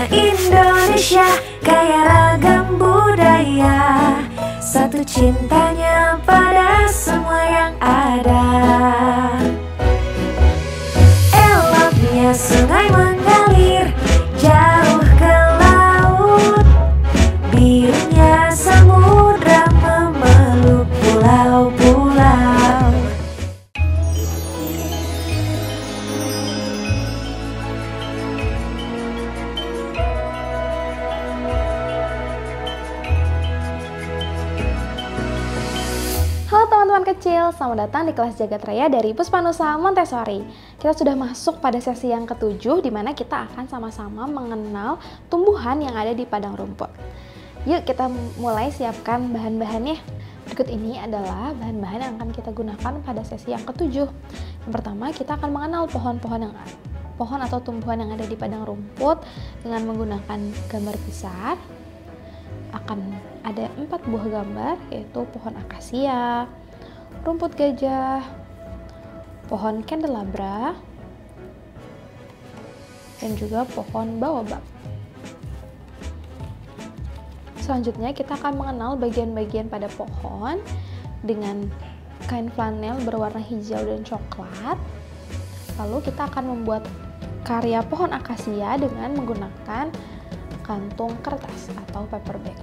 Indonesia kaya ragam budaya, satu cintanya pada semua yang ada. Eloknya sungai mengalir jauh ke laut, birunya samudra memeluk pulau-pulau. Halo teman-teman kecil, selamat datang di kelas Jagat Raya dari Puspanusa Montessori. Kita sudah masuk pada sesi yang ketujuh, di mana kita akan sama-sama mengenal tumbuhan yang ada di padang rumput. Yuk kita mulai siapkan bahan-bahannya. Berikut ini adalah bahan-bahan yang akan kita gunakan pada sesi yang ketujuh. Yang pertama, kita akan mengenal pohon atau tumbuhan yang ada di padang rumput dengan menggunakan gambar besar. Akan ada 4 buah gambar, yaitu pohon akasia, rumput gajah, pohon candelabra, dan juga pohon baobab. Selanjutnya kita akan mengenal bagian-bagian pada pohon dengan kain flanel berwarna hijau dan coklat. Lalu kita akan membuat karya pohon akasia dengan menggunakan kantung kertas atau paper bag.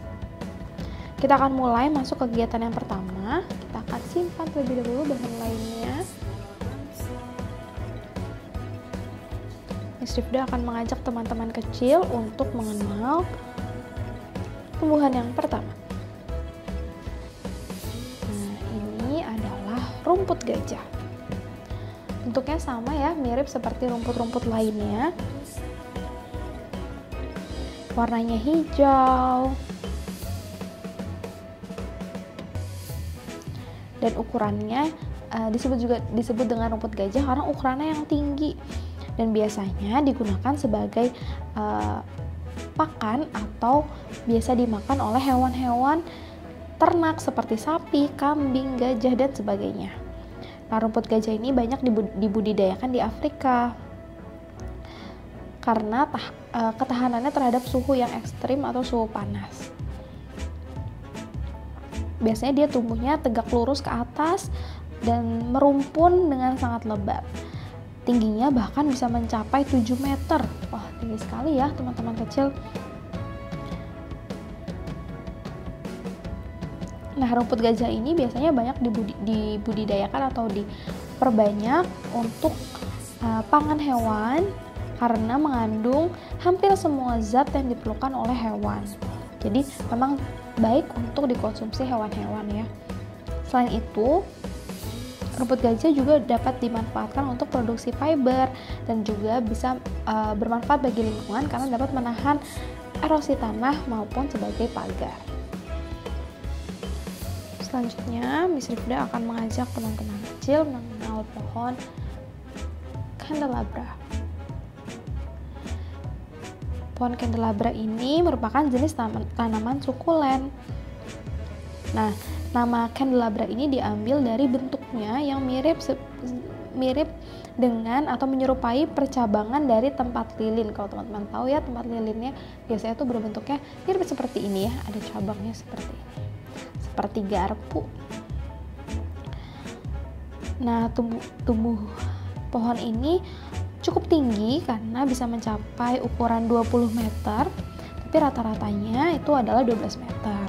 Kita akan mulai masuk ke kegiatan yang pertama. Kita akan simpan terlebih dahulu bahan lainnya. Miss Rifda akan mengajak teman-teman kecil untuk mengenal tumbuhan yang pertama. Nah, ini adalah rumput gajah. Bentuknya sama ya, mirip seperti rumput-rumput lainnya. Warnanya hijau dan ukurannya disebut dengan rumput gajah karena ukurannya yang tinggi dan biasanya digunakan sebagai pakan atau biasa dimakan oleh hewan-hewan ternak seperti sapi, kambing, gajah dan sebagainya. Nah, rumput gajah ini banyak dibudidayakan di Afrika karena ketahanannya terhadap suhu yang ekstrim atau suhu panas. Biasanya dia tumbuhnya tegak lurus ke atas dan merumpun dengan sangat lebat. Tingginya bahkan bisa mencapai 7 meter. Wah, tinggi sekali ya teman-teman kecil. Nah, rumput gajah ini biasanya banyak dibudidayakan atau diperbanyak untuk pangan hewan karena mengandung hampir semua zat yang diperlukan oleh hewan. Jadi memang baik untuk dikonsumsi hewan-hewan ya. Selain itu, rumput gajah juga dapat dimanfaatkan untuk produksi fiber dan juga bisa bermanfaat bagi lingkungan karena dapat menahan erosi tanah maupun sebagai pagar. Selanjutnya, Miss Rifda akan mengajak teman-teman kecil mengenal pohon candelabra. Pohon candelabra ini merupakan jenis tanaman sukulen. Nah, nama candelabra ini diambil dari bentuknya yang mirip dengan atau menyerupai percabangan dari tempat lilin. Kalau teman-teman tahu ya, tempat lilinnya biasanya tuh berbentuknya mirip seperti ini ya, ada cabangnya seperti ini, seperti garpu. Nah, tumbuh pohon ini cukup tinggi karena bisa mencapai ukuran 20 meter, tapi rata-ratanya itu adalah 12 meter.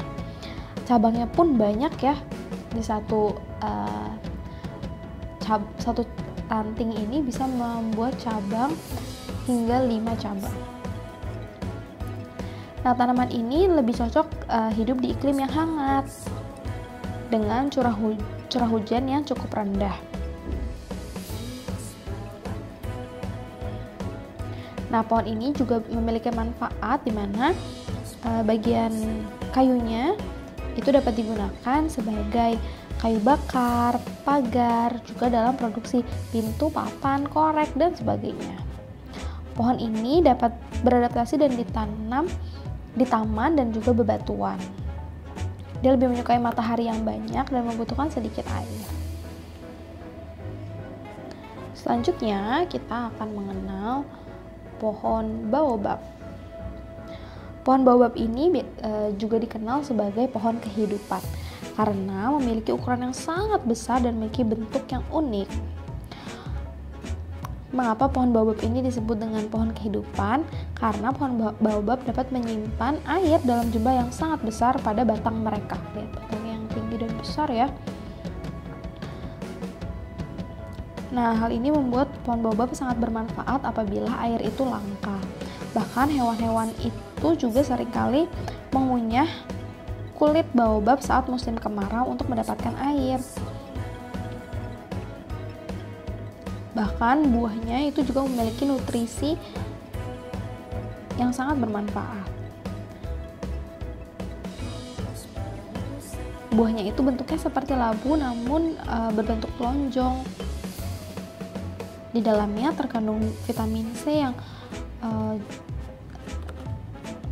Cabangnya pun banyak ya, di satu ranting ini bisa membuat cabang hingga 5 cabang. Nah, tanaman ini lebih cocok hidup di iklim yang hangat dengan curah hujan yang cukup rendah. Nah, pohon ini juga memiliki manfaat di mana bagian kayunya itu dapat digunakan sebagai kayu bakar, pagar, juga dalam produksi pintu, papan, korek, dan sebagainya. Pohon ini dapat beradaptasi dan ditanam di taman dan juga bebatuan. Dia lebih menyukai matahari yang banyak dan membutuhkan sedikit air. Selanjutnya, kita akan mengenal pohon baobab. Pohon baobab ini juga dikenal sebagai pohon kehidupan karena memiliki ukuran yang sangat besar dan memiliki bentuk yang unik. Mengapa pohon baobab ini disebut dengan pohon kehidupan? Karena pohon baobab dapat menyimpan air dalam jumlah yang sangat besar pada batang mereka. Lihat batangnya yang tinggi dan besar ya. Nah, hal ini membuat pohon baobab sangat bermanfaat apabila air itu langka. Bahkan hewan-hewan itu juga seringkali mengunyah kulit baobab saat musim kemarau untuk mendapatkan air. Bahkan buahnya itu juga memiliki nutrisi yang sangat bermanfaat. Buahnya itu bentuknya seperti labu namun berbentuk lonjong. Di dalamnya terkandung vitamin C yang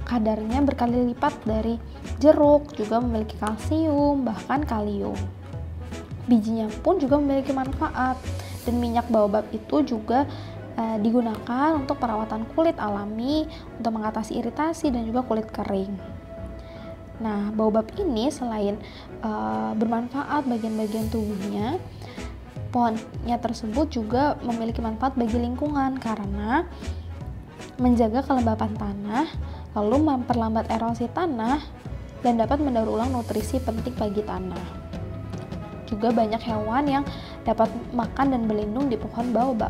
kadarnya berkali lipat dari jeruk, juga memiliki kalsium, bahkan kalium. Bijinya pun juga memiliki manfaat. Dan minyak baobab itu juga digunakan untuk perawatan kulit alami, untuk mengatasi iritasi dan juga kulit kering. Nah, baobab ini selain bermanfaat bagian-bagian tubuhnya, pohonnya tersebut juga memiliki manfaat bagi lingkungan karena menjaga kelembapan tanah, lalu memperlambat erosi tanah, dan dapat mendaur ulang nutrisi penting bagi tanah. Juga banyak hewan yang dapat makan dan berlindung di pohon baobab.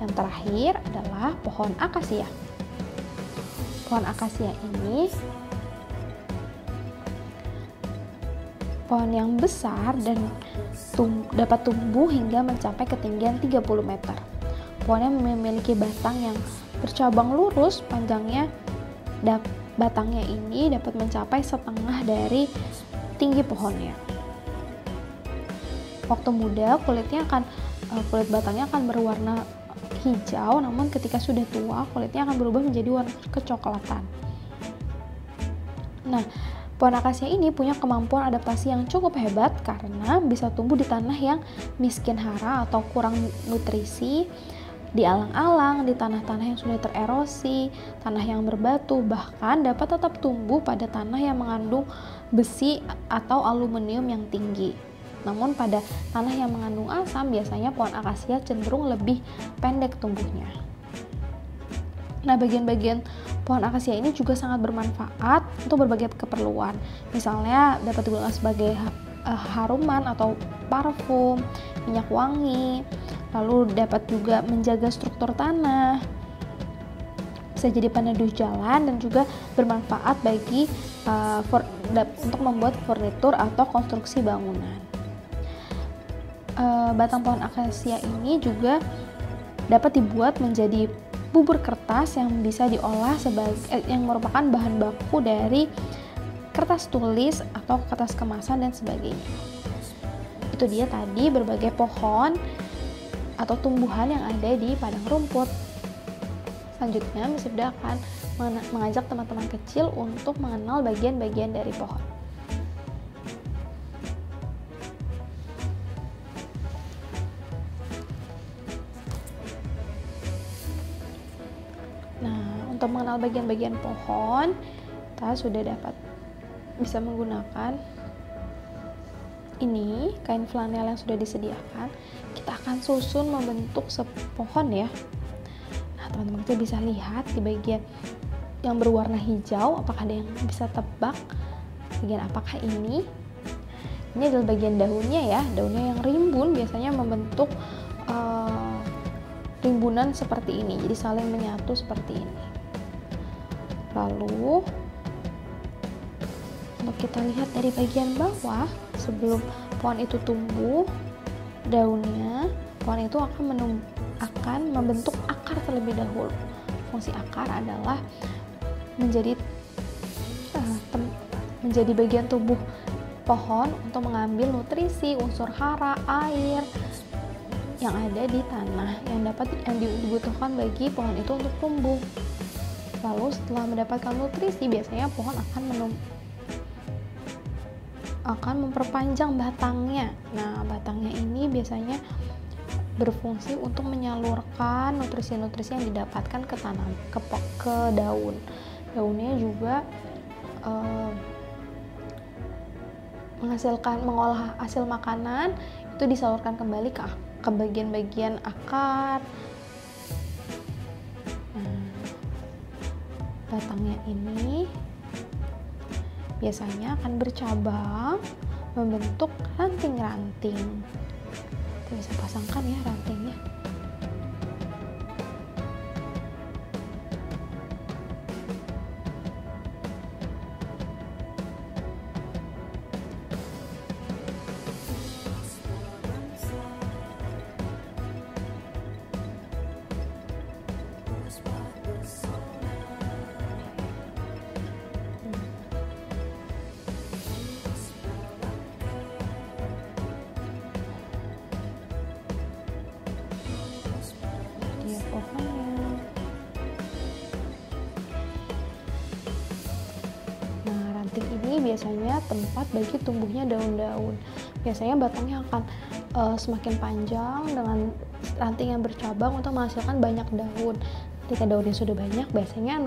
Yang terakhir adalah pohon akasia. Pohon akasia ini pohon yang besar dan dapat tumbuh hingga mencapai ketinggian 30 meter. Pohonnya memiliki batang yang bercabang lurus, panjangnya batangnya ini dapat mencapai setengah dari tinggi pohonnya. Waktu muda kulit batangnya akan berwarna hijau, namun ketika sudah tua kulitnya akan berubah menjadi warna kecoklatan. Nah, pohon akasia ini punya kemampuan adaptasi yang cukup hebat karena bisa tumbuh di tanah yang miskin hara atau kurang nutrisi, di alang-alang, di tanah-tanah yang sudah tererosi, tanah yang berbatu, bahkan dapat tetap tumbuh pada tanah yang mengandung besi atau aluminium yang tinggi. Namun pada tanah yang mengandung asam, biasanya pohon akasia cenderung lebih pendek tumbuhnya. Nah, bagian-bagian pohon akasia ini juga sangat bermanfaat untuk berbagai keperluan. Misalnya dapat digunakan sebagai haruman atau parfum, minyak wangi, lalu dapat juga menjaga struktur tanah, bisa jadi peneduh jalan, dan juga bermanfaat bagi untuk membuat furnitur atau konstruksi bangunan. Batang pohon akasia ini juga dapat dibuat menjadi bubur kertas yang bisa diolah yang merupakan bahan baku dari kertas tulis atau kertas kemasan dan sebagainya. Itu dia tadi berbagai pohon atau tumbuhan yang ada di padang rumput. Selanjutnya, Miss Ibda akan mengajak teman-teman kecil untuk mengenal bagian-bagian dari pohon. Nah, untuk mengenal bagian-bagian pohon, kita sudah bisa menggunakan ini kain flanel yang sudah disediakan. Kita akan susun membentuk sepohon ya. Nah, teman-teman kita bisa lihat di bagian yang berwarna hijau, apakah ada yang bisa tebak bagian apakah ini? Ini adalah bagian daunnya ya. Daunnya yang rimbun biasanya membentuk rimbunan seperti ini, jadi saling menyatu seperti ini. Lalu untuk kita lihat dari bagian bawah, sebelum pohon itu tumbuh daunnya, pohon itu akan membentuk akar terlebih dahulu. Fungsi akar adalah menjadi bagian tubuh pohon untuk mengambil nutrisi, unsur hara, air yang ada di tanah yang dibutuhkan bagi pohon itu untuk tumbuh. Lalu setelah mendapatkan nutrisi, biasanya pohon akan memperpanjang batangnya. Nah, batangnya ini biasanya berfungsi untuk menyalurkan nutrisi-nutrisi yang didapatkan ke tanam, ke daun. Daunnya juga mengolah hasil makanan itu disalurkan kembali ke bagian-bagian akar. Nah, batangnya ini biasanya akan bercabang membentuk ranting-ranting. Kita bisa pasangkan ya rantingnya. Ranting ini biasanya tempat bagi tumbuhnya daun-daun. Biasanya batangnya akan semakin panjang dengan ranting yang bercabang untuk menghasilkan banyak daun. Ketika daunnya sudah banyak, biasanya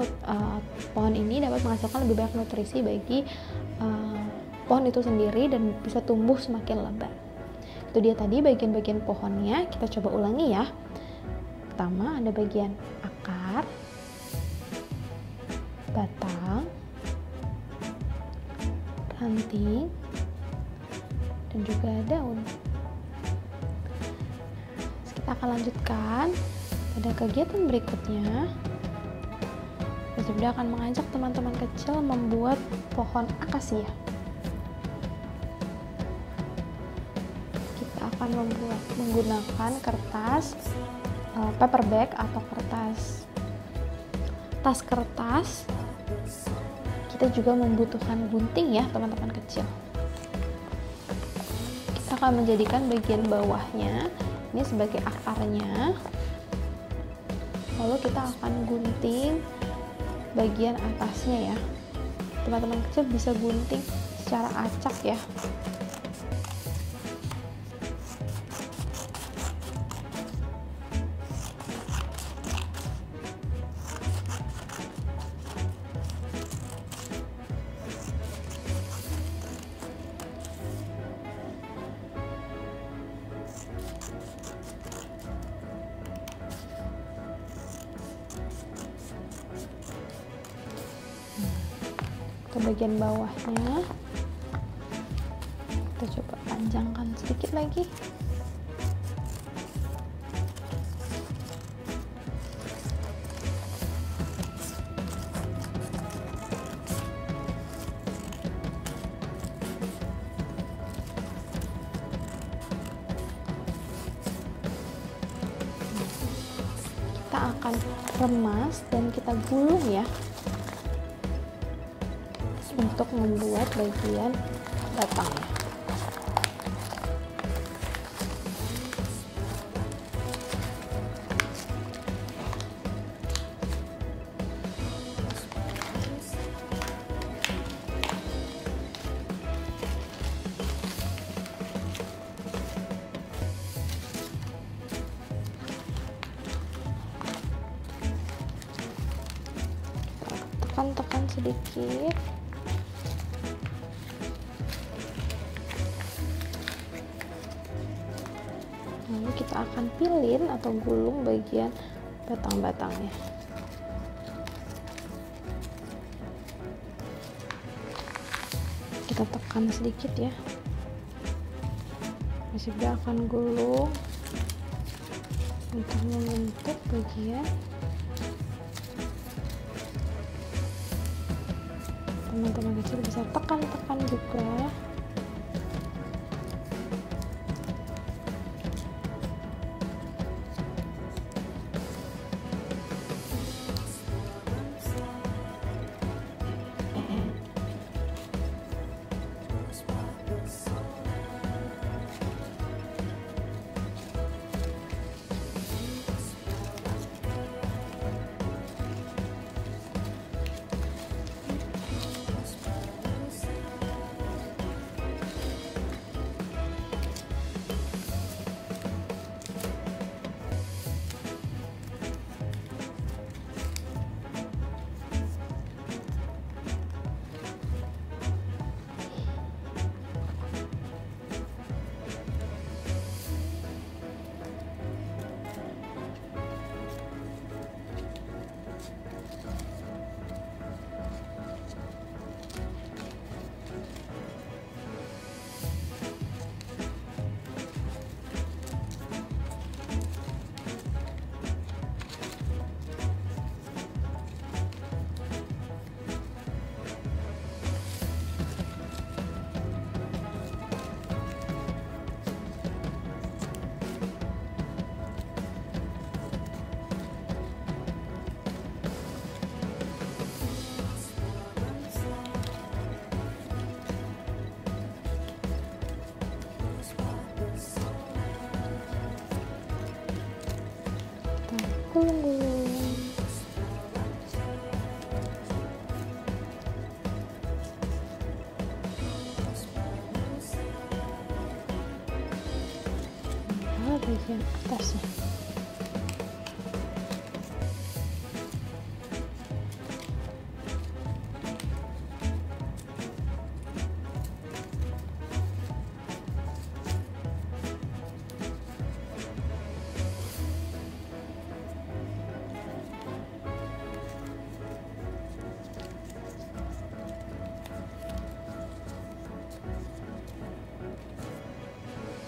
pohon ini dapat menghasilkan lebih banyak nutrisi bagi pohon itu sendiri dan bisa tumbuh semakin lebat. Itu dia tadi bagian-bagian pohonnya. Kita coba ulangi ya. Pertama ada bagian akar, batang, ranting, dan juga daun. Kita akan lanjutkan pada kegiatan berikutnya. Zibda akan mengajak teman-teman kecil membuat pohon akasia. Kita akan menggunakan kertas paper bag atau tas kertas. Kita juga membutuhkan gunting ya teman-teman kecil. Kita akan menjadikan bagian bawahnya ini sebagai akarnya, lalu kita akan gunting bagian atasnya ya. Teman-teman kecil bisa gunting secara acak ya. Ke bagian bawahnya kita coba panjangkan sedikit lagi. Kita akan remas dan kita gulung ya untuk membuat bagian batangnya. Tekan-tekan sedikit. Lalu kita akan pilin atau gulung bagian batang-batangnya. Kita tekan sedikit ya. Masih akan gulung untuk membentuk bagian. Teman-teman kecil bisa tekan-tekan juga. Tunggu. Bagian atasnya.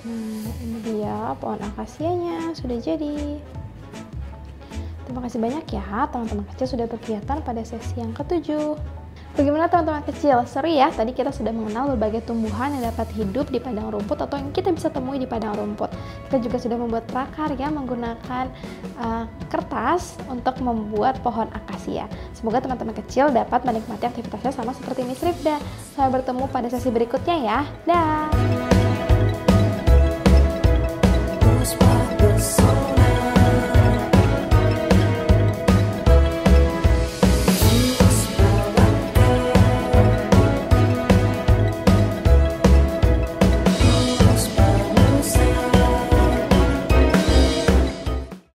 Nah, ini dia pohon akasianya sudah jadi. Terima kasih banyak ya teman-teman kecil sudah berkegiatan pada sesi yang ke-7. Bagaimana teman-teman kecil? Seru ya? Tadi kita sudah mengenal berbagai tumbuhan yang dapat hidup di padang rumput atau yang kita bisa temui di padang rumput. Kita juga sudah membuat prakarya menggunakan kertas untuk membuat pohon akasia. Semoga teman-teman kecil dapat menikmati aktivitasnya sama seperti Miss Rifda. Sampai bertemu pada sesi berikutnya ya. Dah!